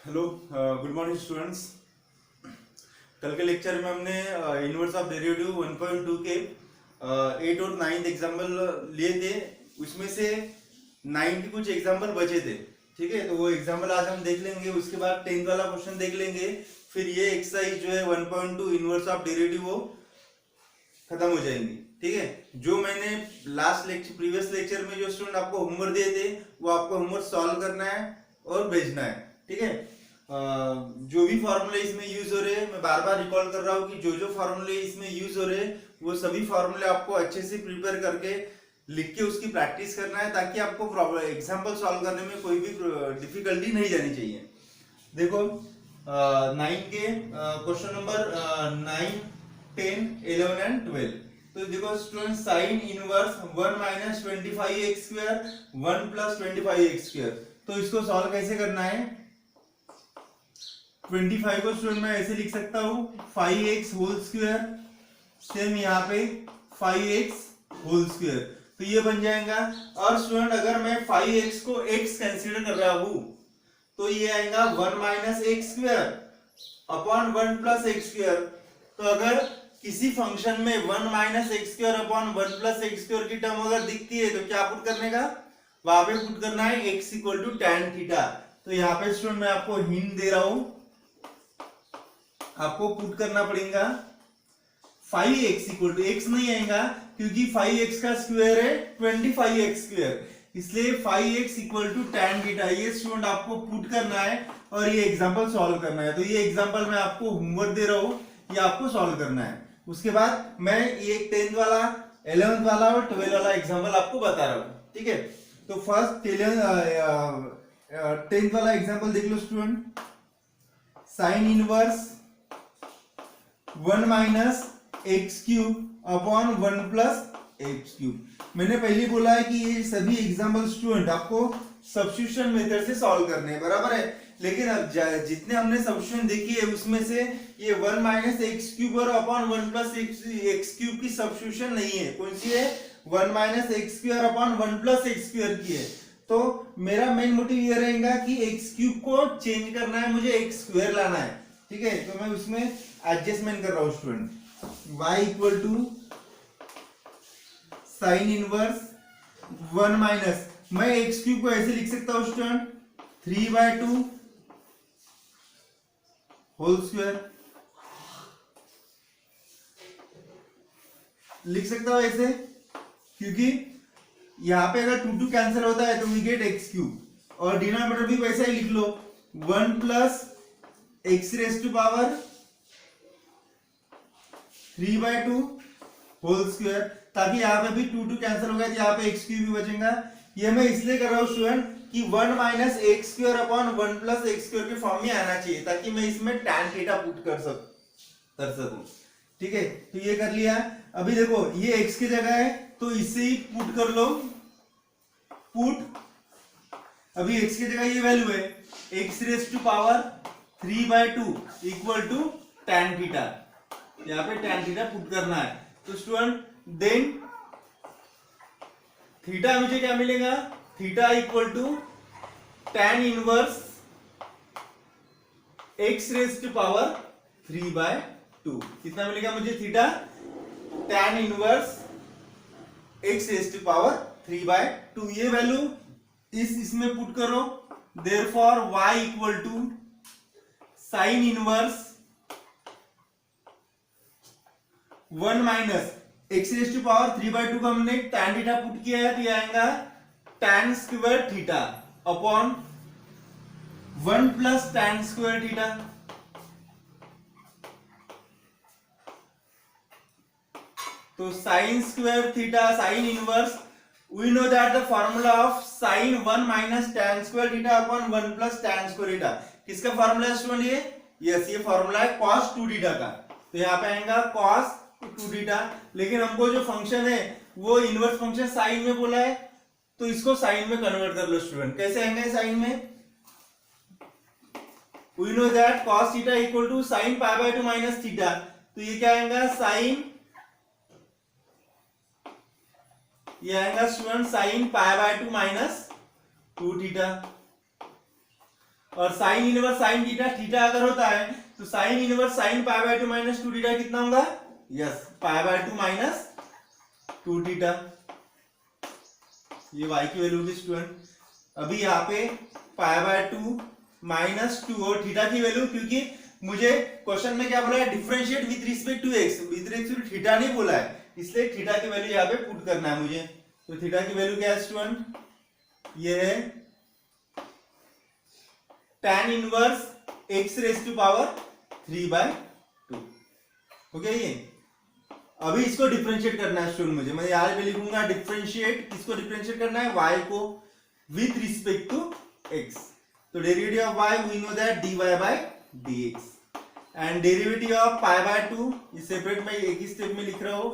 Hello, good morning students. कल के lecture में हमने इनवर्स ऑफ डेरिवेटिव 1.2 के 8 और 9 एग्जाम्पल लिए थे। उसमें से 9 के कुछ एग्जाम्पल बचे थे। ठीक है, तो वो एग्जाम्पल आज हम देख लेंगे। उसके बाद 10th वाला क्वेश्चन देख लेंगे। फिर ये एक्सरसाइज जो है 1.2 इनवर्स ऑफ डेरिवेटिव वो खत्म हो जाएंगी। ठीक है, जो मैंने लास्ट लेक्चर प्रीवियस लेक्चर में जो स्टूडेंट आपको होमवर्क दिए थे वो आपको होमवर्क सॉल्व करना है और भेजना है। ठीक है, जो भी फॉर्मूले इसमें यूज हो रहे हैं, मैं बार बार रिकॉल कर रहा हूँ कि जो जो फॉर्मूले इसमें यूज हो रहे हैं वो सभी फॉर्मूले आपको अच्छे से प्रिपेयर करके लिख के उसकी प्रैक्टिस करना है, ताकि आपको एग्जाम्पल सॉल्व करने में कोई भी डिफिकल्टी नहीं जानी चाहिए। देखो, 9 के क्वेश्चन नंबर 9, 10, 11 एंड 12। तो देखो student, sine inverse 1 minus 25x² 1 plus 25x²। तो इसको सॉल्व कैसे करना है? 25 को स्टूडेंट मैं ऐसे लिख सकता हूँ 5x होल स्क्वायर, सेम यहाँ पे 5x होल स्क्वायर, तो ये बन जाएगा। और स्टूडेंट अगर मैं 5x को x कंसीडर कर रहा हूँ तो ये आएगा 1 minus x square upon 1 plus x square. तो अगर किसी फंक्शन में 1 minus x square upon 1 plus x square की टर्म अगर दिखती है तो क्या पुट करने का? वहां पे पुट करना है x equal to tan theta. तो यहाँ पे स्टूडेंट मैं आपको हिंट दे रहा हूं, आपको पुट करना पड़ेगा 5x इक्वल टू, x नहीं आएगा क्योंकि 5x का स्क्वायर है 25x स्क्वायर, इसलिए 5x equal to tan theta. ये स्टूडेंट आपको पुट करना है और ये एग्जांपल सॉल्व करना है। तो ये एग्जांपल मैं आपको होमवर्क दे रहा हूं, ये आपको सॉल्व करना है। उसके बाद मैं ये 10th वाला, 11th वाला और 12th वाला एग्जांपल आपको बता रहा हूं। ठीक है, तो फर्स्ट 10th वाला एग्जांपल देख लो student. Sine inverse 1 minus x cube upon 1 plus x cube. मैंने पहले बोला है कि ये सभी एग्जाम्पल स्टूडेंट आपको सब्स्टिट्यूशन मेथड से सॉल्व करने हैं, बराबर है। लेकिन अब जितने हमने सब्स्टिट्यूशन देखी है उसमें से ये 1 माइनस एक्स क्यूब और अपॉन 1 प्लस एक्स क्यूब की सब्स्टिट्यूशन नहीं है। कौन सी है? 1 minus x square upon 1 plus x square की है। तो मेरा मेन मोटिव ये रहेगा कि एक्स क्यूब को चेंज करना है, मुझे एक्स स्क्वायर लाना है। ठीक है, तो मैं उसमें एडजस्टमेंट कर रहा हूं student. y equal to sine inverse 1 minus, मैं एक्स क्यूब को ऐसे लिख सकता हूं स्टूडेंट 3/2 होल स्क्वायर, लिख सकता हूं ऐसे, क्योंकि यहां पे अगर 2 कैंसिल होता है तो वी गेट एक्स क्यूब, और डिनोमिनेटर भी वैसा ही लिख लो 1 plus x raise to power 3/2 whole square, ताकि यहाँ पे भी 2 कैंसिल हो गया तो यहाँ पे एक्स क्यूब भी बचेगा। ये मैं इसलिए कर रहा हूँ स्टूडेंट कि 1 minus x square upon 1 plus x square के फॉर्म में आना चाहिए, ताकि मैं इसमें tan थीटा पुट कर सकूं। ठीक है, तो ये कर लिया। अभी देखो ये x की जगह है तो इसे ही पुट कर लो, पुट। अभी x की जगह ये वैल्यू है x raise to power 3/2 equal to tan theta, यहाँ पे tan थीटा पुट करना है। तो स्टूडेंट देन थीटा मुझे क्या मिलेगा? Theta equal to tan inverse x raise to power 3/2। कितना मिलेगा मुझे theta? tan inverse x raise to power 3/2। ये वैल्यू इसमें पुट करो, therefore y equal to sine inverse 1 minus x raise to power 3/2 का हमने tan थीटा पुट किया है, तो ये आएगा tan square theta upon 1 plus tan square theta. तो sine square theta, sine inverse, we know that the formula of sine 1 minus tan square theta upon 1 plus tan square theta. किसका फार्मूला है student? ये यस, ये formula है cos 2 theta का। तो यहाँ पे आएगा cos 2 थीटा। लेकिन हमको जो फंक्शन है वो इनवर्स फंक्शन साइन में बोला है, तो इसको साइन में कन्वर्ट कर लो स्टूडेंट। कैसे आएंगे साइन में? We know that cos theta equal to sine π/2 minus theta. तो ये क्या आएगा? साइन, ये आएगा स्टूडेंट साइन π/2 माइनस 2 थीटा। और sine inverse sine theta, theta अगर होता है तो sine inverse sine pi by 2 minus 2 theta कितना होगा? Yes, pi by 2 minus 2 theta. ये y की वैल्यू होगी स्टूडेंट। अभी यहाँ पे पाई बाय 2 माइनस 2 और थीटा की वैल्यू, क्योंकि मुझे क्वेश्चन में क्या बोला है, differentiate with respect to x, with respect to theta नहीं बोला है, इसलिए थीटा की वैल्यू यहाँ पे पुट करना है मुझे। तो थीटा की वैल्यू क्या है स्टूडेंट? ये है tan inverse x raise to power 3/2। हो गया ये। अभी इसको डिफरेंशिएट करना है स्टूडेंट मुझे, मैं यहाँ पे लिखूंगा डिफरेंशिएट, किसको डिफरेंशिएट करना है? y को विथ रिस्पेक्ट टू x। तो derivative of y we know that dy by dx and derivative of pi by 2 इस सेपरेट में एक ही स्टेप में लिख रहा हूं।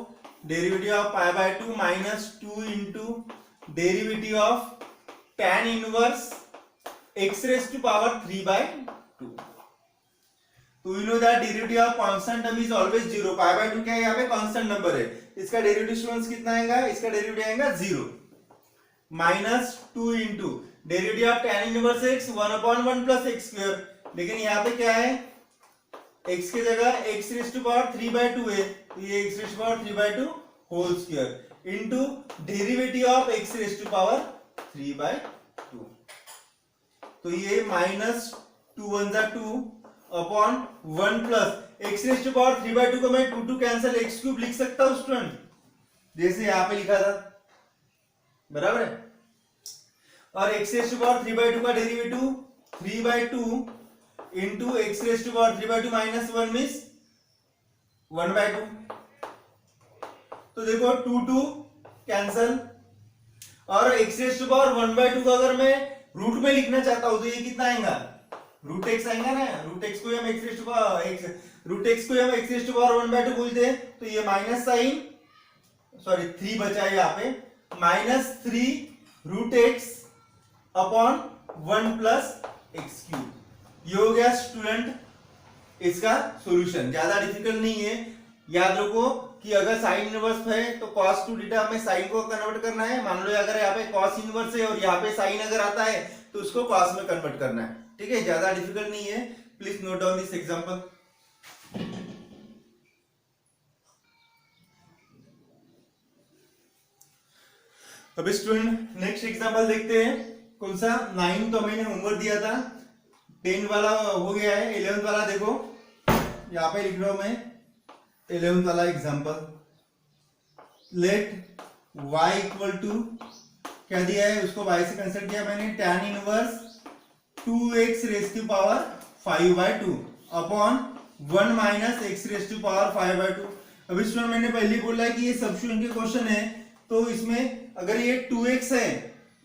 Derivative of pi by 2 minus 2 into derivative of tan inverse x raise to power 3/2। तो we know that derivative of constant term is always 0। Pi by 2 क्या है? यहाँ पे कांस्टेंट नंबर है, इसका डेरिवेटिव स्टूडेंट्स कितना आएगा? इसका डेरिवेटिव आएगा 0 minus 2 into derivative of tan inverse x 1/1 plus x square. लेकिन यहाँ पे क्या है? x की जगह x रेज टू पावर 3/2 है, तो ये x raise to power 3/2 whole square into derivative of x raise to power 3/2। तो ये माइनस 2 1 जा 2 upon 1 plus x raise to power 3/2 को मैं 2 कैंसिल x क्यूब लिख सकता हूं स्टूडेंट, जैसे यहाँ पे लिखा था, बराबर है। और x रेज टू पावर 3/2 का derivative 3/2 into x raise to power 3/2 minus 1 means 1/2। तो देखो 2 कैंसल, और एक्स रेज टू पावर 1/2 को अगर मैं रूट में लिखना चाहता हूं तो ये कितना आएगा? रूट एक्स आएगा ना। रूट एक्स को हम x raise to power root x को हम एक्स रेज टू पावर 1/2 बोलते हैं, तो ये माइनस साइन, सॉरी 3 बचा है यहाँ पे, minus 3 root x upon 1 plus x cube. ये हो गया स्टूडेंट इसका सॉल्यूशन, ज्यादा डिफिकल्ट नहीं है। याद रखो कि अगर साइन इनवर्स है तो cos 2 थीटा में साइन को कन्वर्ट करना है। मान लो अगर यहाँ पे cos इनवर्स है और यहाँ पे साइन अगर आता है तो उसको cos में कन्वर्ट करना है, ठीक है, ज्यादा डिफिकल्ट नहीं है। Please note down this example. अभी स्टूडेंट नेक्स्ट एग्जांपल देखते हैं। कौन सा? 9 तो मैंने होमवर्क दिया था, 10 वाला हो गया है, 11th वाला देखो यहाँ पे लिख रहा हूं मैं 11th वाला example. Let y equal to क्या दिया है, उसको y से कंसिडर किया मैंने, tan inverse 2x raise to power 5/2 upon 1 minus x raise to power 5/2। अभी स्टूडेंट मैंने पहले बोला है कि ये सब्स्टिट्यूशन के क्वेश्चन है, तो इसमें अगर ये 2x है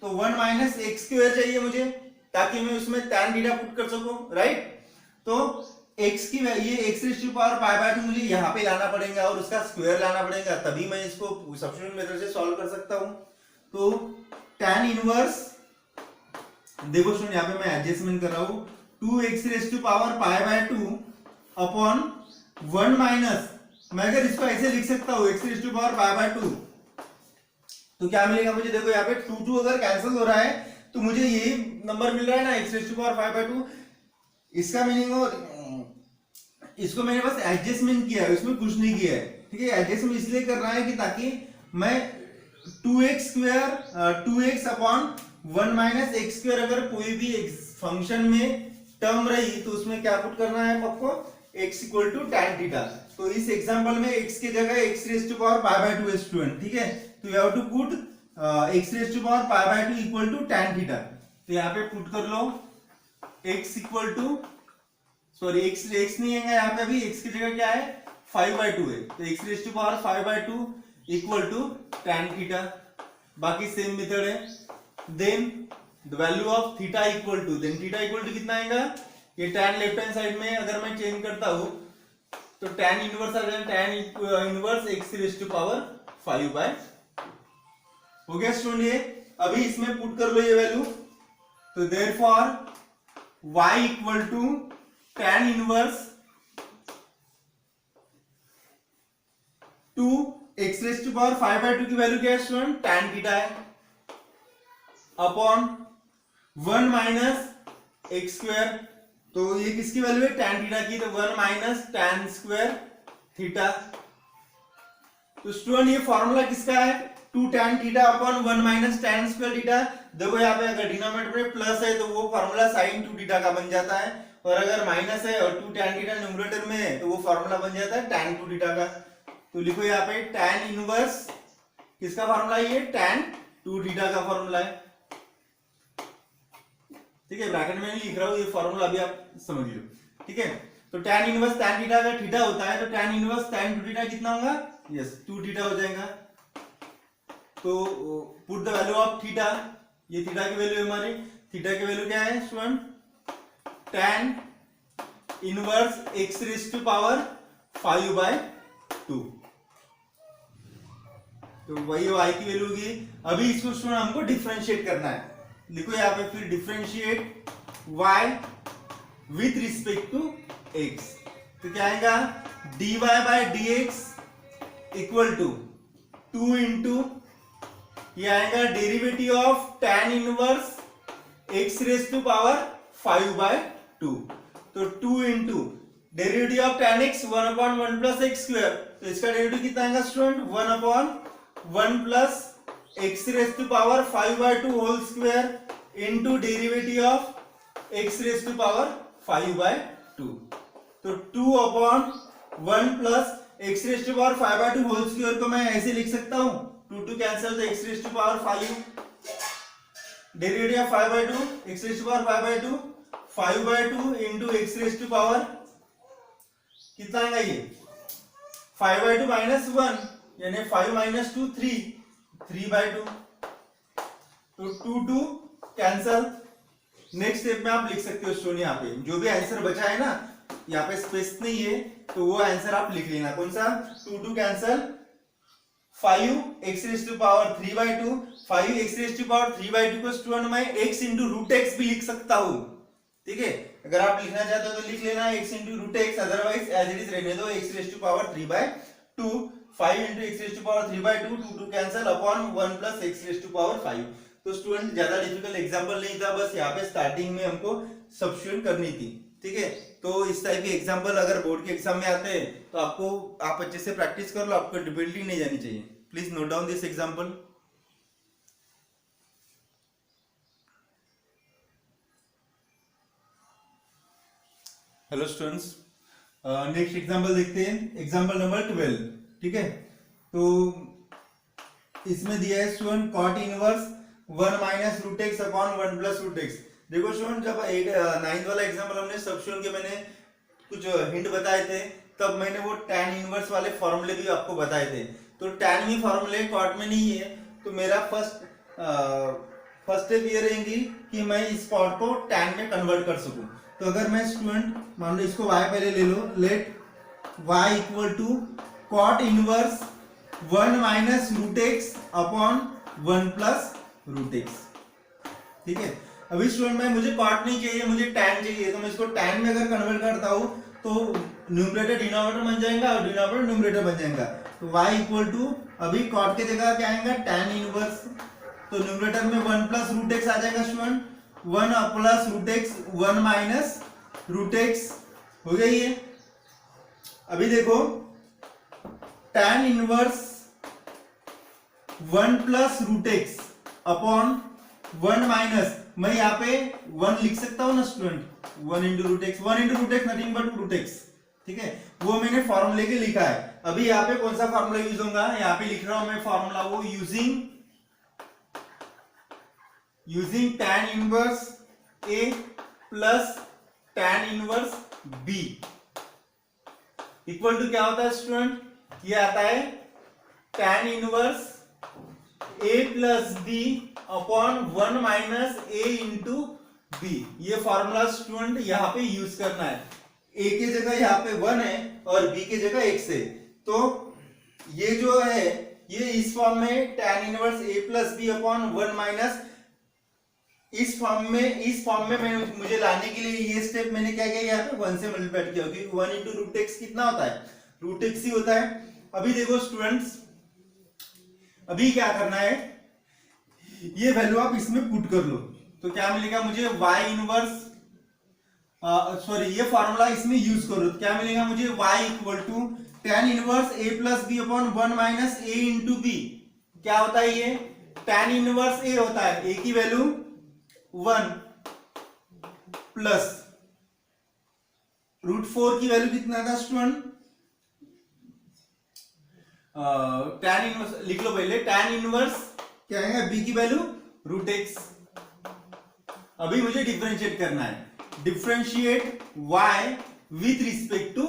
तो 1 माइनस एक्स स्क्वायर चाहिए मुझे, ताकि मैं उसमें tan थीटा पुट कर सकूं, राइट। तो x की ये x रेज़ टू पावर π/2 मुझे यहाँ पे लाना पड़ेगा और उसका स्क्वायर लाना पड़ेगा, तभी मैं इसको सब्स्टिट्यूशन मेथड से सॉल्व कर सकता हूं। तो tan इनवर्स, देखो स्टूडेंट यहाँ पे मैं एडजस्टमेंट कर रहा हूं, 2x raise to power π/2 upon 1 minus, मैं अगर इसको ऐसे लिख सकता हूं x रेज़ टू पावर π/2, तो क्या मिलेगा मुझे, देखो यहाँ पे 2 अगर कैंसिल हो रहा है तो मुझे यही नंबर मिल रहा है ना, x रेज़ टू पावर 5/2। इसका मीनिंग हो, इसको मैंने बस एडजस्टमेंट किया है, उसमें कुछ नहीं किया है, ठीक है। एडजस्टमेंट इसलिए कर रहा है कि ताकि मैं 2x square 2x upon 1 minus x square अगर कोई भी फंक्शन में टर्म रही तो उसमें क्या पुट करना है आपको, x equal to tan theta. तो इस एग्जांपल में x की जगह x रेज़ टू पावर π/2 है स्टूडेंट, ठीक है। तो you have to put x raise to power π/2 equal to tan theta. तो यहाँ पे पुट कर लो x equal to, sorry x नहीं है यहाँ पे, अभी x की जगह क्या है 5/2 है, तो x raise to power 5/2 equal to tan theta. बाकी सेम मेथड है। Then the value of theta equal to, then theta equal to कितना आएगा, ये tan लेफ्ट हैंड साइड में अगर मैं चेंज करता हूं तो tan इनवर्स आ जाएगा, tan inverse x raise to power 5/2 हो गया स्टूडेंट। ये अभी इसमें पुट कर लो ये वैल्यू, तो therefore y equal to tan inverse 2 x raise to power 5/2 की वैल्यू क्या है स्टूडेंट, tan थीटा है, अपॉन 1 माइनस एक्स स्क्वायर, तो ये किसकी वैल्यू है, tan थीटा की, तो 1 माइनस tan स्क्वायर थीटा। तो स्टूडेंट ये फॉर्मूला किसका है, 2 tan theta upon 1 minus tan square theta. देखो यहाँ पे अगर डिनोमिनेटर में प्लस है तो वो फॉर्मूला sin 2 थीटा का बन जाता है, और अगर माइनस है और 2 tan थीटा न्यूमरेटर में है तो वो फॉर्मूला बन जाता है tan 2 थीटा का। तो लिखो यहाँ पे tan इनवर्स किसका फॉर्मूला, ये tan 2 थीटा का फॉर्मूला है। ठीक है, ब्रैकेट में नहीं लिख रहा हूं, ये फॉर्मूला अभी आप समझ लो। ठीक है, तो tan इनवर्स tan थीटा का थीटा होता है, तो tan इनवर्स tan 2 थीटा कितना होगा, यस 2 थीटा हो जाएगा। तो put the value of theta, ये थीटा की वैल्यू हमारी, थीटा की वैल्यू क्या है student, tan inverse x raise to power 5/2, तो वही y की वैल्यू होगी। अभी इसको स्टूडेंट हमको डिफरेंशिएट करना है, लिखो यहाँ पे फिर differentiate y with respect to x, तो क्या आएगा dy by dx equal to 2 into ये आएगा derivative of tan inverse x raise to power 5/2, तो 2 into derivative of tan x 1/1 plus x square, तो इसका डेरिवेटिव कितना आएगा student 1/1 plus x raise to power 5/2 whole square into derivative of x raise to power 5/2, तो 2/1 plus x raise to power 5/2 whole square को मैं ऐसे लिख सकता हूं, 2 कैंसिल, तो x raise to power 5, derivative of 5/2 x raise to power 5/2 into x raise to power कितना आएगा, ये 5/2 माइनस 1 यानी 5 माइनस 2 3/2, तो 2 कैंसल। नेक्स्ट स्टेप में आप लिख सकते हो स्टूडेंट, यहाँ पे जो भी आंसर बचा है ना, यहाँ पे स्पेस नहीं है तो वो आंसर आप लिख लेना, कौन सा, 2 cancel, 5 x raise to power 3/2, 5 x raise to power 3/2 को स्टूडेंट मैं x इंटू रूट एक्स भी लिख सकता हूँ। ठीक है, अगर आप लिखना चाहते हो तो लिख लेना x into root x, otherwise as it is रहने दो, x raise to power 3/2, 5 into x raise to power 3/2, 2 cancel upon 1 plus x raise to power 5। तो स्टूडेंट ज्यादा डिफिकल्ट एग्जांपल नहीं था, बस यहाँ पे स्टार्टिंग में हमको सब्स्टिट्यूट करनी थी। ठीक है, तो इस टाइप के एग्जांपल अगर बोर्ड के एग्जाम में आते हैं तो आपको, आप अच्छे से प्रैक्टिस कर लो, आपको डिफिकल्टी नहीं जानी चाहिए। Please note down this example. Hello students, next example देखते हैं, एग्जांपल नंबर 12। ठीक है, तो इसमें दिया है student cot inverse 1 minus root x upon 1 plus root x. देखो स्टूडेंट, जब 9th वाला एग्जांपल हमने सब्स्टिट्यूशन के मैंने कुछ हिंट बताए थे, तब मैंने वो tan इनवर्स वाले फॉर्मूले भी आपको बताए थे। तो tan में फॉर्मूले कॉट में नहीं है, तो मेरा फर्स्ट स्टेप ये रहेंगी कि मैं इस कॉट को tan में कन्वर्ट कर सकूं। तो अगर मैं स्टूडेंट मान लो इसको y पहले ले लो, let y equal to cot inverse 1 minus root x upon 1 plus root x. ठीक है, अभी स्टूडेंट में मुझे कॉट नहीं चाहिए, मुझे tan चाहिए, तो मैं इसको tan में अगर कन्वर्ट करता हूं तो न्यूमरेटर डिनोमिनेटर बन जाएगा और डिनोमिनेटर न्यूमरेटर बन जाएगा। तो y इक्वल टू, अभी कॉट के जगह क्या आएगा, tan इनवर्स, तो न्यूमरेटर में 1 प्लस रूट एक्स आ जाएगा student, 1 plus root x 1 minus root x हो गया ये। अभी देखो tan inverse 1 plus root x upon 1 minus, मैं यहाँ पे 1 लिख सकता हूँ ना student, 1 into root x, 1 into root x nothing but root x. ठीक है, वो मैंने फॉर्मूले के लिखा है। अभी यहाँ पे कौन सा फॉर्मूला यूज होगा, यहाँ पे लिख रहा हूं मैं फॉर्मूला, वो using tan inverse A plus tan inverse B equal to क्या होता है स्टूडेंट, ये आता है tan inverse A plus B upon 1 minus A into B। ये फॉर्मूला स्टूडेंट यहाँ पे यूज करना है, A के जगह यहाँ पे 1 है और B के जगह x है, तो ये जो है ये इस फॉर्म में tan inverse A plus B upon 1 minus, इस फॉर्म में मैं मुझे लाने के लिए ये स्टेप मैंने क्या किया, यहाँ पे 1 से मल्टीप्लाई किया, क्योंकि 1 इंटू रूट एक्स कितना होता है, रूट एक्स ही होता है। अभी देखो स्टूडेंट्स, अभी क्या करना है, ये वैल्यू आप इसमें पुट कर लो, तो क्या मिलेगा मुझे y इनवर्स सॉरी ये फॉर्मूला इसमें यूज करो तो क्या मिलेगा मुझे, y equal to tan inverse a plus B upon 1 minus a into b. क्या होता है ये, tan इनवर्स a होता है, a की वैल्यू 1 प्लस √4 की वैल्यू कितना था स्टूडेंट, tan इनवर्स लिख लो पहले, tan इनवर्स क्या है b की वैल्यू √x। अभी मुझे डिफरेंशिएट करना है, differentiate y with respect to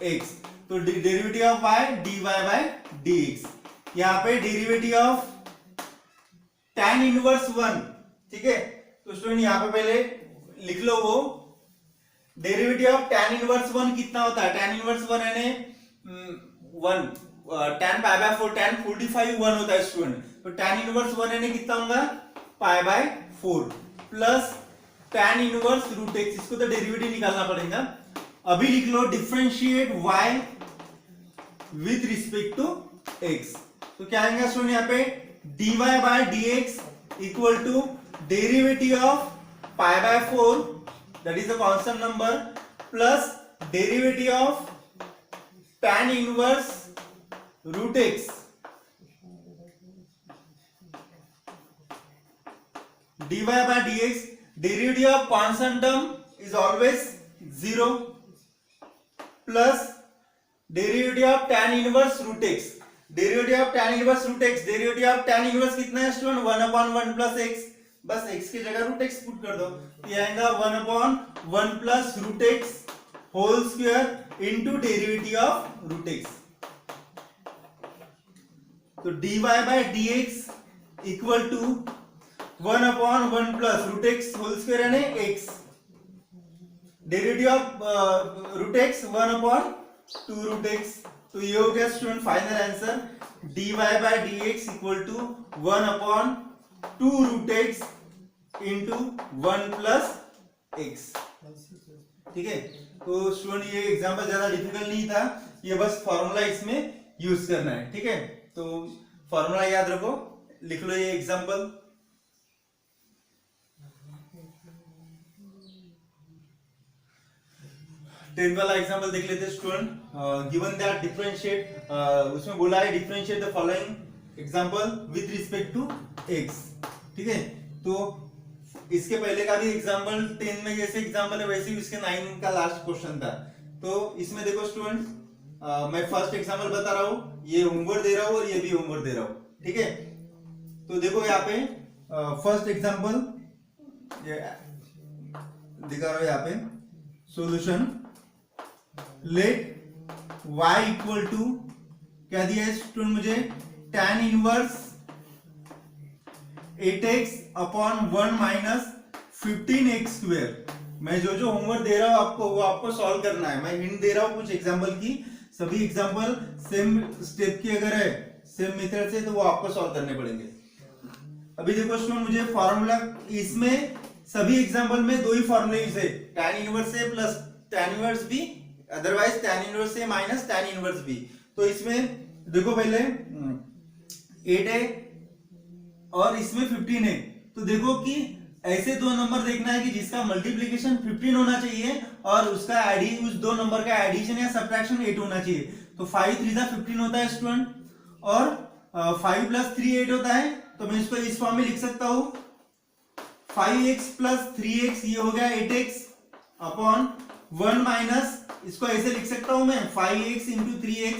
x, तो derivative of y dy by dx। यहाँ पे डेरिवेटिव ऑफ tan इनवर्स 1, ठीक है, तो स्टूडेंट यहाँ पे पहले लिख लो वो डेरिवेटिव ऑफ tan इनवर्स 1 कितना होता है, tan इनवर्स 1 यानी 1 tan पाई बाय 4, tan 45 1 होता है स्टूडेंट, तो tan इनवर्स 1 यानी कितना होगा pi by 4 plus tan inverse √x, इसको तो डेरिवेटिव निकालना पड़ेगा। अभी लिख लो differentiate y with respect to x, तो क्या आएगा स्टूडेंट यहाँ पे dy by dx equal to derivative of pi by 4 that is a constant number plus derivative of tan inverse √x dy by dx, derivative of constant term is always 0 plus derivative of tan inverse √x, derivative of tan inverse √x, derivative of tan inverse कितना है student 1/1 plus x, बस x की जगह √x put कर दो, ये आएगा 1/1 plus √x whole square into derivative of √x, तो dy by dx equal to 1/1 plus √x whole square यानी x, derivative of √x 1/2 √x, तो ये हो गया student final answer dy by dx equal to 1/2 √x into 1 plus x, ठीक है। तो student ये एग्जांपल ज्यादा डिफिकल्ट नहीं था, ये बस फॉर्मूला इसमें यूज करना है, ठीक है, तो फॉर्मूला याद रखो, लिख लो ये एग्जांपल। टेंथ वाला एग्जांपल देख लेते हैं स्टूडेंट, गिवन दैट डिफरेंशिएट, उसमें बोला है differentiate the following example with respect to x, ठीक है, तो इसके पहले का भी एग्जांपल 10 में जैसे एग्जांपल है वैसे ही इसके 9 का लास्ट क्वेश्चन था। तो इसमें देखो स्टूडेंट, मैं फर्स्ट एग्जांपल बता रहा हूँ, ये होमवर्क दे रहा हूँ और ये भी होमवर्क दे रहा हूँ, ठीक है। तो देखो यहाँ पे फर्स्ट एग्जांपल दिखा रहा हूँ यहाँ पे, solution let y equal to क्या दिया है स्टूडेंट मुझे, tan inverse 8x upon 1 minus 15x square. मैं जो जो होमवर्क दे रहा हूं आपको वो आपको सॉल्व करना है, मैं हिंट दे रहा हूं कुछ एग्जांपल की, सभी एग्जांपल सेम स्टेप की अगर है सेम मेथड से तो वो आपको सॉल्व करने पड़ेंगे। अभी देखो स्टूडेंट मुझे फॉर्मूला, इसमें सभी एग्जांपल में दो ही फॉर्मूले यूज है, tan inverse a plus tan inverse b, otherwise tan inverse a minus tan inverse b। तो इसमें देखो पहले 8 है और इसमें 15 है, तो देखो कि ऐसे दो नंबर देखना है कि जिसका मल्टीप्लिकेशन 15 होना चाहिए और उसका एडी उस दो नंबर का एडिशन या सब्ट्रैक्शन 8 होना चाहिए। तो 5 3 15 होता है स्टूडेंट, और 5 प्लस 3 8 होता है, तो मैं इसको इस फॉर्म में लिख सकता हूं 5x प्लस 3x, ये हो गया 8x अपॉन 1 माइनस, इसको ऐसे लिख सकता हूं मैं 5x इंटू 3x,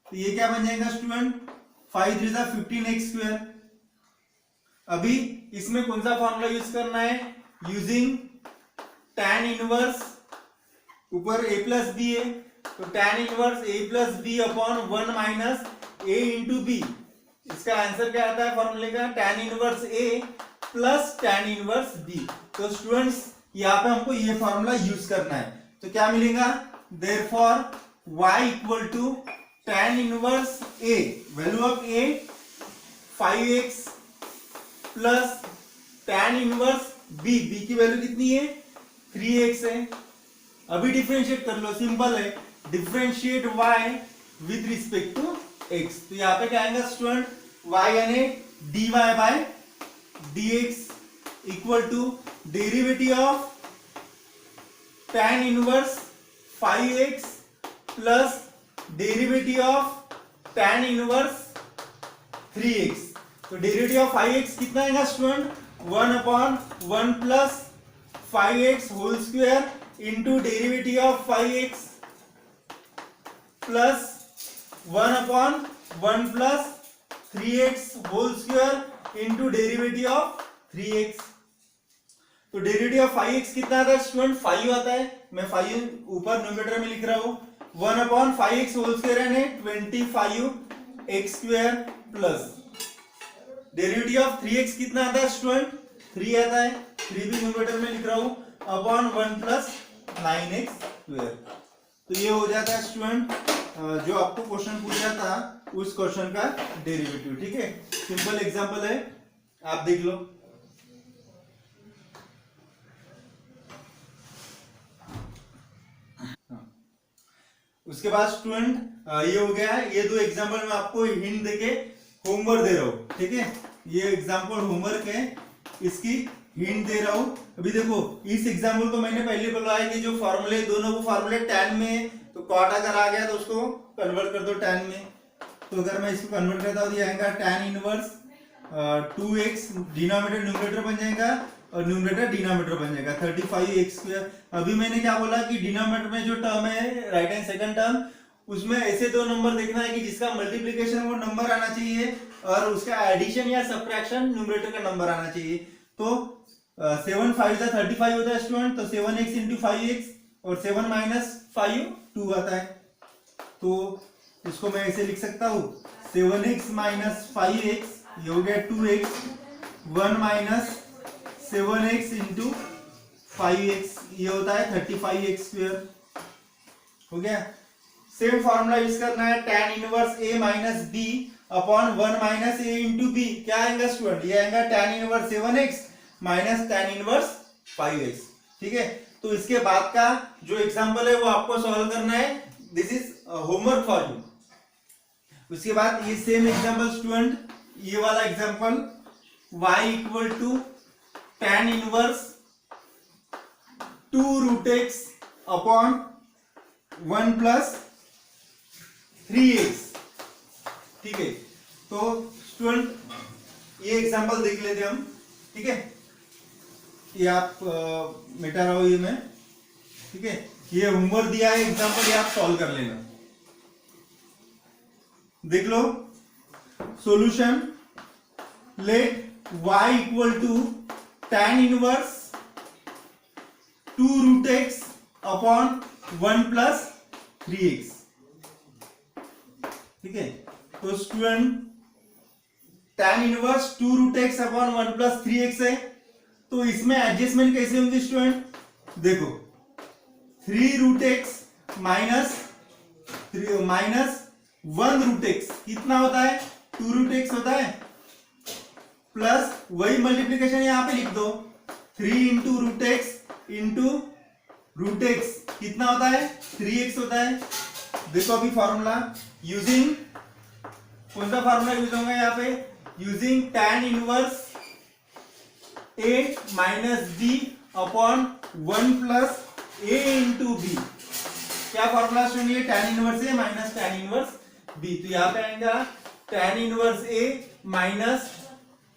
तो ये क्या बन जाएगा स्टूडेंट 5 3 15x स्क्वायर। अभी इसमें कौन सा फॉर्मूला यूज करना है, यूजिंग tan इनवर्स, ऊपर a प्लस बी है, तो tan inverse a plus B upon 1 minus a into b, इसका आंसर क्या आता है फॉर्मूले का, tan inverse a plus tan inverse b। तो स्टूडेंट्स यहाँ पे हमको ये फॉर्मूला यूज करना है, तो क्या मिलेगा, therefore y equal to tan inverse a, value of a 5x plus tan inverse b, b की वैल्यू कितनी है 3x है। अभी डिफरेंशिएट कर लो, सिंपल है, differentiate y with respect to x, तो यहाँ पे क्या आएगा स्टूडेंट y यानी dy by dx equal to derivative of tan inverse 5x plus derivative of tan inverse 3x। तो डेरिवेटिव ऑफ 5x कितना आएगा student? 1/1 plus 5x whole square into derivative of 5x plus 1/1 plus 3x whole square into derivative of 3x। तो derivative of 5x कितना आता है student? 5 आता है। मैं 5 ऊपर न्यूमरेटर में लिख रहा हूं। 1/5x होल स्क्वायर यानी 25x square plus derivative of 3x कितना आता है स्टूडेंट? 3 आता है। 3 भी न्यूमरेटर में लिख रहा हूं अपॉन 1 प्लस 9x स्क्वायर। तो ये हो जाता है स्टूडेंट जो आपको क्वेश्चन पूछा था उस क्वेश्चन का डेरिवेटिव। ठीक है, सिंपल एग्जांपल है, आप देख लो। उसके बाद स्टूडेंट ये हो गया है। ये 2 एग्जांपल मैं आपको हिंट देके होमवर्क दे रहा हूं। ठीक है, ये एग्जांपल होमवर्क है, इसकी हिंट दे रहा हूं। अभी देखो इस एग्जांपल को मैंने पहले बोला है कि जो फॉर्मूले दोनों को फॉर्मूले tan में, तो कॉट अगर आ गया तो उसको कन्वर्ट कर दो tan में। तो अगर मैं इसको कन्वर्ट करता हूं तो ये आएगा tan inverse 2x, denominator numerator बन जाएगा और न्यूमरेटर डिनोमिनेटर बन जाएगा 35x स्क्वायर। अभी मैंने क्या बोला कि डिनोमिनेटर में जो टर्म है राइट हैंड सेकंड टर्म, उसमें ऐसे 2 नंबर देखना है कि जिसका मल्टीप्लिकेशन वो नंबर आना चाहिए और उसका एडिशन या सब्ट्रैक्शन न्यूमरेटर का नंबर आना चाहिए। तो 7 5 35 होता है स्टूडेंट, तो 7x इंटू 5x और 7 माइनस 5 2 आता है। तो इसको मैं ऐसे लिख सकता हूँ 7x माइनस 5x, ये हो गया 2x, 1 minus 7x into 5x, ये होता है 35x स्क्वायर। हो गया। सेम फॉर्मूला यूज करना है tan inverse a minus b upon 1 minus a into b। क्या आएगा स्टूडेंट? ये आएगा tan inverse 7x minus tan inverse 5x। ठीक है, तो इसके बाद का जो एग्जांपल है वो आपको सॉल्व करना है। This is homework for you. उसके बाद ये सेम एग्जांपल स्टूडेंट, ये वाला example y equal to tan inverse 2 root x upon 1 plus 3x। ठीक है, तो स्टूडेंट ये एग्जांपल देख लेते हम। ठीक है, ये आप मिटा रहा हो ये मैं। ठीक है, ये होमवर्क दिया है एग्जांपल, ये आप सॉल्व कर लेना। देख लो solution. Let y equal to tan inverse 2 root x upon 1 plus 3x। ठीक है, तो student tan inverse 2 root x upon 1 plus 3x है, तो इसमें एडजस्टमेंट कैसे होगी स्टूडेंट? देखो 3 root x minus 1 root x कितना होता है? 2 रूट x होता है, प्लस वही मल्टीप्लीकेशन यहां पे लिख दो 3 into root x into root x कितना होता है? 3x होता है। देखो अभी फॉर्मूला यूजिंग, कौन सा फॉर्मूला यूज होगा यहाँ पे? Using tan inverse a minus b upon 1 plus a into b। क्या फॉर्मूला सुनिए? tan inverse a minus tan inverse b। तो यहाँ पे आएगा tan inverse a minus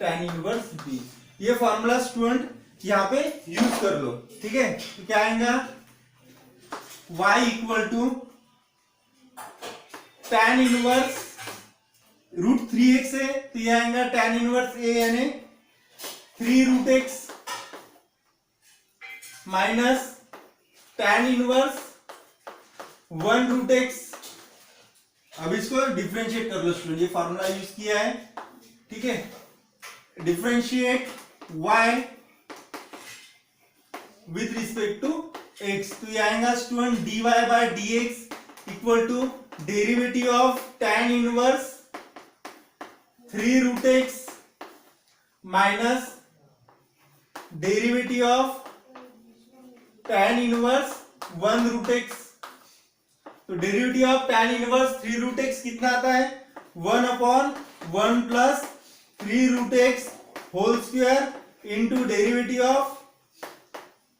tan inverse b। ये फॉर्मूला स्टूडेंट यहाँ पे यूज कर लो। ठीक है, तो क्या आएगा? y equal to tan inverse root 3x है, तो ये आएगा tan इनवर्स a यानी 3 root x minus tan inverse 1 root x। अब इसको डिफरेंशिएट कर लो स्टूडेंट, ये फॉर्मूला यूज किया है। ठीक है, differentiate y with respect to x, तो ये आएगा student dy by dx equal to derivative of tan inverse 3 root x minus derivative of tan inverse 1 root x। तो derivative of tan inverse 3 root x कितना आता है? 1 upon 1 plus 3 root x whole square into derivative of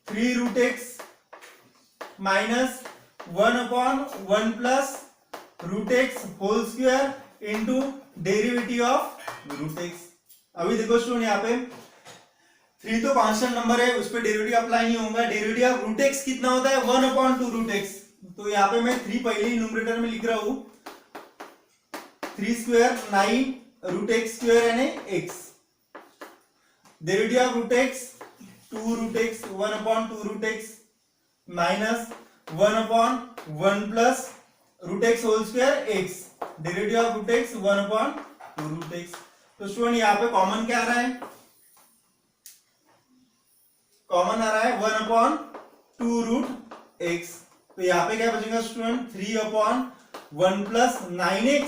3 root x minus 1/1 plus root x whole square into derivative of root x. अभी देखो student यहाँ पे 3 तो constant number है, उस पर डेरिवेटिव अप्लाई नहीं होगा। डेरिवेटिव ऑफ रूट एक्स कितना होता है 1/2 रूट एक्स। तो यहाँ पे मैं 3 पहले ही न्यूमरेटर में लिख रहा हूं, 3 स्क्वायर 9 रूट एक्स स्क्वायर यानी एक्स। Derivative of root x 2 root x 1/2 root x minus 1/1 plus root x whole square x. Derivative of root x 1/2 root x. तो स्टूडेंट यहाँ पे कॉमन क्या आ रहा है, कॉमन आ रहा है 1/2 रूट एक्स। तो यहाँ पे क्या बचेगा student 3/1 plus 9x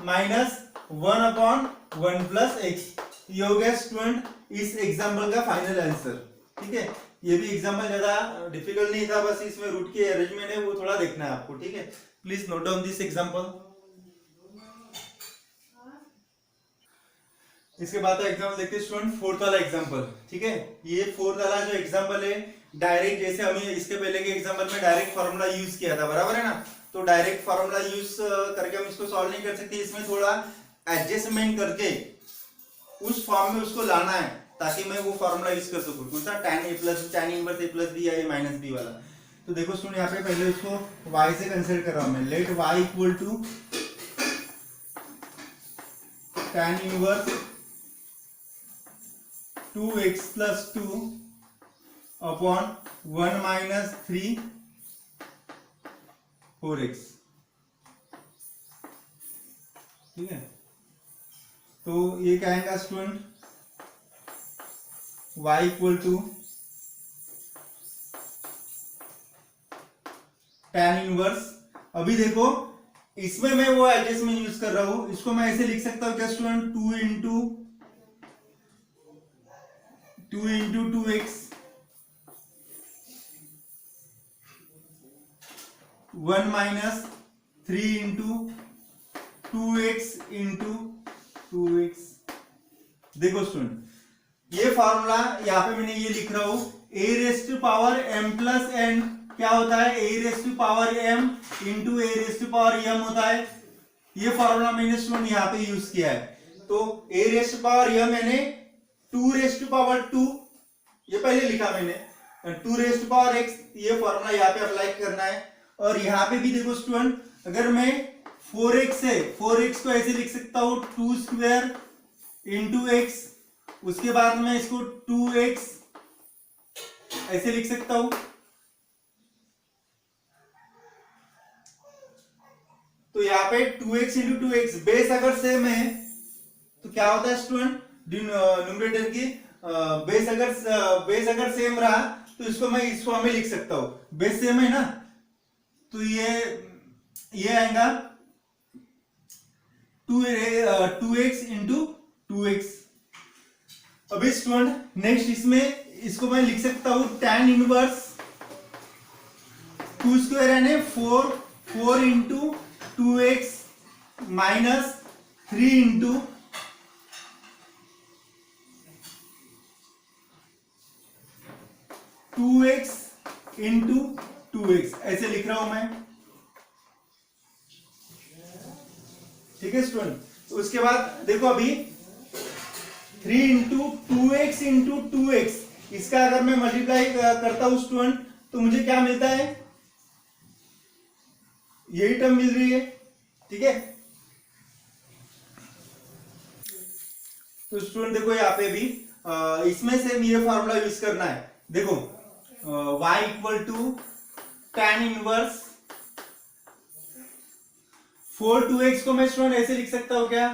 minus 1/1 plus x. ये हो गया स्टूडेंट इस एग्जाम्पल का फाइनल आंसर। ठीक है, ये भी एग्जाम्पल ज्यादा डिफिकल्ट नहीं था, बस इसमें रूट की अरेंजमेंट है वो थोड़ा देखना है आपको। ठीक है, please note down this example. इसके बाद एग्जाम्पल देखते हैं स्टूडेंट फोर्थ वाला एग्जाम्पल। ठीक है, ये फोर्थ वाला जो एग्जाम्पल है डायरेक्ट, जैसे हमें इसके पहले के एग्जाम्पल में डायरेक्ट फॉर्मूला यूज किया था, बराबर है ना। तो डायरेक्ट फॉर्मूला यूज करके हम इसको सॉल्व नहीं कर सकते, इसमें थोड़ा एडजस्टमेंट करके उस फॉर्म में उसको लाना है ताकि मैं वो फॉर्मूला यूज कर सकूं। कौन सा tan a plus tan inverse a plus b या a माइनस b वाला। तो देखो स्टूडेंट यहाँ पे पहले उसको y से कंसिडर कर रहा हूं मैं। Let y equal to tan inverse 2x plus 2 upon 1 minus 3 4x। ठीक है, तो ये क्या आएगा student y equal to tan inverse. अभी देखो इसमें मैं वो एडजस्टमेंट यूज कर रहा हूं, इसको मैं ऐसे लिख सकता हूं क्या student 2 into 2x 1 minus 3 into 2x into 2x। देखो स्टूडेंट ये फॉर्मूला यहाँ पे मैंने ये लिख रहा हूं, a raised to power m plus n क्या होता है a raised to power m into a raised to power m होता है। ये फॉर्मूला मैंने स्टूडेंट यहाँ पे यूज किया है। तो a raised to power m यानी 2 रेस्ट टू पावर 2, ये पहले लिखा मैंने 2 रेस्ट टू पावर x, ये फॉर्मूला यहाँ पे अप्लाई करना है। और यहाँ पे भी देखो स्टूडेंट अगर मैं 4x है 4x को ऐसे लिख सकता हूं 2 स्क्वायर इंटू एक्स, उसके बाद में इसको 2x ऐसे लिख सकता हूं। तो यहाँ पे 2x इंटू 2x बेस अगर सेम है तो क्या होता है स्टूडेंट न्यूमरेटर की बेस अगर सेम रहा तो इसको मैं इस फॉर्म में लिख सकता हूं, बेस सेम है ना। तो ये आएगा 2x इंटू 2x। अभी स्टूडेंट नेक्स्ट इसमें इसको मैं लिख सकता हूं tan इनवर्स 2 स्क्वायर यानी 4 into 2x minus 3 into 2x into 2x ऐसे लिख रहा हूं मैं। ठीक है स्टूडेंट, उसके बाद देखो अभी 3 इंटू 2x इंटू 2x, इसका अगर मैं मल्टीप्लाई करता हूं स्टूडेंट तो मुझे क्या मिलता है, यही टर्म मिल रही है। ठीक है, तो स्टूडेंट देखो यहाँ पे भी इसमें से ये फॉर्मूला यूज करना है। देखो y equal to tan inverse 4 2x को मैं स्टूडेंट ऐसे लिख सकता हूं क्या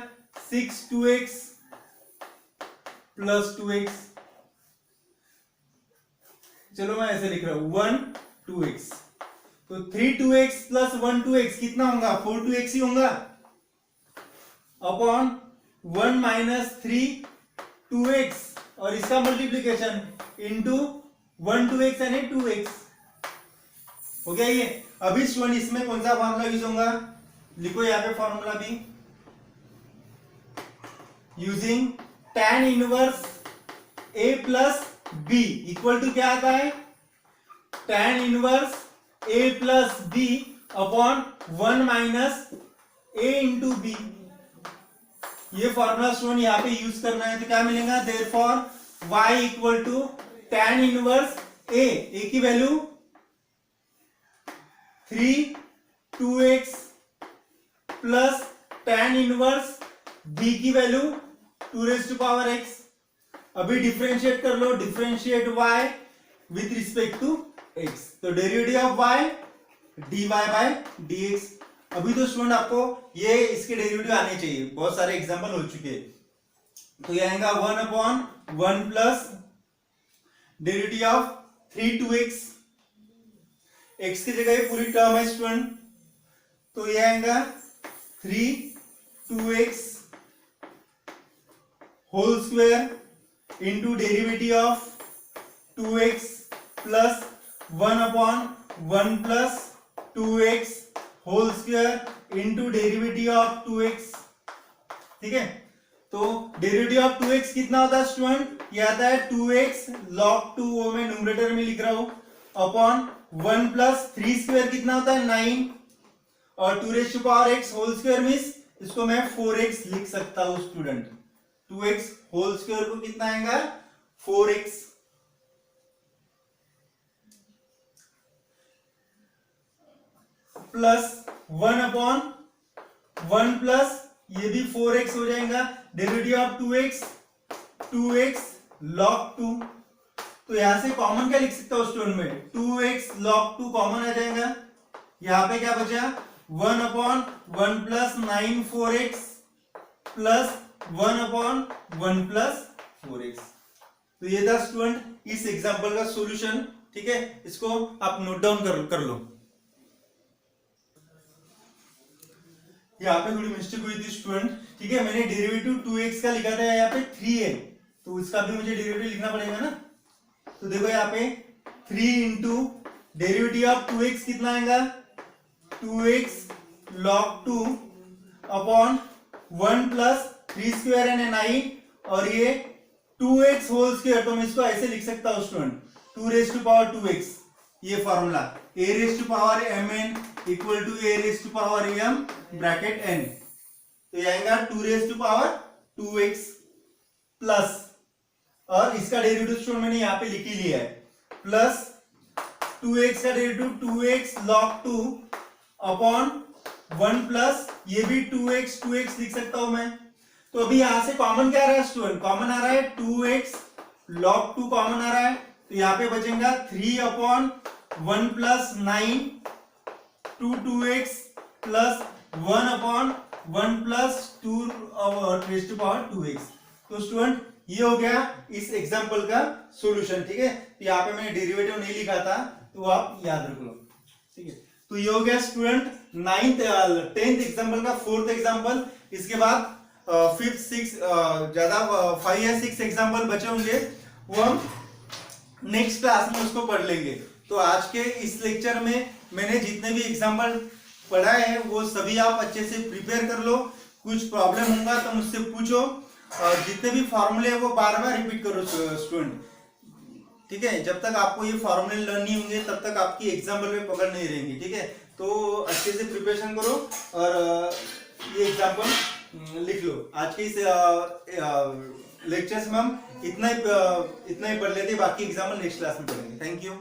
6 2x प्लस 2x। चलो मैं ऐसे लिख रहा हूं 1 2x। तो 3 2x प्लस 1 2x कितना होगा 4 2x ही होगा अपॉन 1 माइनस 3 2x और इसका मल्टीप्लीकेशन इंटू 1 2x यानी 2x हो गया ये। अभी स्टूडेंट इसमें कौन सा फॉर्मूला यूज होगा, लिखो यहाँ पे फॉर्मूला भी using tan inverse a plus b equal to क्या आता है tan inverse A plus B upon 1 minus A into B. ये फॉर्मूला स्टूडेंट यहाँ पे यूज करना है, तो क्या मिलेगा, therefore y equal to tan inverse A की value 3 2x plus tan inverse b की value 2 raise to power x। अभी डिफरेंशिएट कर लो, differentiate y with respect to x, तो derivative of y dy by dx। अभी तो student आपको ये इसके डेरिवेटिव आने चाहिए, बहुत सारे एग्जांपल हो चुके हैं। तो ये आएगा 1/1 plus derivative of 3 2x, x की जगह पूरी टर्म है स्टूडेंट, तो ये आएगा 3 2x whole square into derivative of 2x plus 1/1 plus 2x whole square into derivative of 2x। ठीक है, तो डेरिवेटिव ऑफ 2x कितना होता है स्टूडेंट, ये आता है 2x log 2, वो मैं न्यूमरेटर में लिख रहा हूं, अपॉन 1 प्लस 3 स्क्वायर कितना होता है 9, और 2 raise to power x whole square means इसको मैं 4x लिख सकता हूं स्टूडेंट। 2x होल स्क्वायर को कितना आएगा 4x, प्लस 1/1 प्लस ये भी 4x हो जाएगा, डेरिवेटिव ऑफ 2x log 2, तो यहां से कॉमन क्या लिख सकता हूं स्टूडेंट में, 2x log 2 कॉमन आ जाएगा, यहां पे क्या बचा 1/1 plus 9 4x plus 1/1 plus 4x। तो ये था स्टूडेंट इस एग्जांपल का सॉल्यूशन। ठीक है, इसको आप नोट डाउन कर लो। यहाँ पे थोड़ी मिस्टेक हुई थी स्टूडेंट, ठीक है, मैंने डेरिवेटिव 2x का लिखा था, यहाँ पे 3 है, तो इसका भी मुझे डेरिवेटिव लिखना पड़ेगा ना। तो देखो यहाँ पे 3 इंटू डेरिवेटिव ऑफ 2x कितना आएगा 2x log 2 upon 1 plus 3 square and 9, और ये 2x होल स्क्वायर, तो मैं इसको ऐसे लिख सकता हूँ student 2 raise to power 2x, ये formula a raise to power mn equal to a raise to power m bracket n, तो ये आएगा 2 raise to power 2x plus, और इसका डेरिवेटिव स्टूडेंट मैंने यहाँ पे लिख ही लिया है, प्लस 2x का derivative 2x log 2 upon 1 plus ये भी 2x लिख सकता हूं मैं। तो अभी यहां से कॉमन क्या आ रहा है स्टूडेंट, कॉमन आ रहा है 2x log 2 कॉमन आ रहा है, तो यहाँ पे बचेगा 3/1 plus 9 2x plus 1/1 plus 2 raise to power 2x। तो स्टूडेंट ये हो गया इस एग्जांपल का सॉल्यूशन। ठीक है, तो यहाँ पे मैंने डेरिवेटिव नहीं लिखा था, तो आप याद रख लो। ठीक है, तो ये हो गया स्टूडेंट 10th एग्जांपल का 4th एग्जांपल। इसके बाद 5th 6 ज्यादा 5 या 6 एग्जांपल बचे होंगे, वो हम नेक्स्ट क्लास में उसको पढ़ लेंगे। तो आज के इस लेक्चर में मैंने जितने भी एग्जांपल पढ़ाए हैं वो सभी आप अच्छे से प्रिपेयर कर लो, कुछ प्रॉब्लम होगा तो मुझसे पूछो, और जितने भी फॉर्मूले है वो बार बार रिपीट करो स्टूडेंट। ठीक है, जब तक आपको ये फॉर्मूले लर्न नहीं होंगे तब तक आपकी एग्जाम्पल में पकड़ नहीं रहेंगी। ठीक है, तो अच्छे से प्रिपरेशन करो और ये एग्जाम्पल लिख लो। आज के इस लेक्चर्स में हम इतना ही पढ़ लेते हैं, बाकी एग्जाम्पल नेक्स्ट क्लास में पढ़ेंगे। Thank you.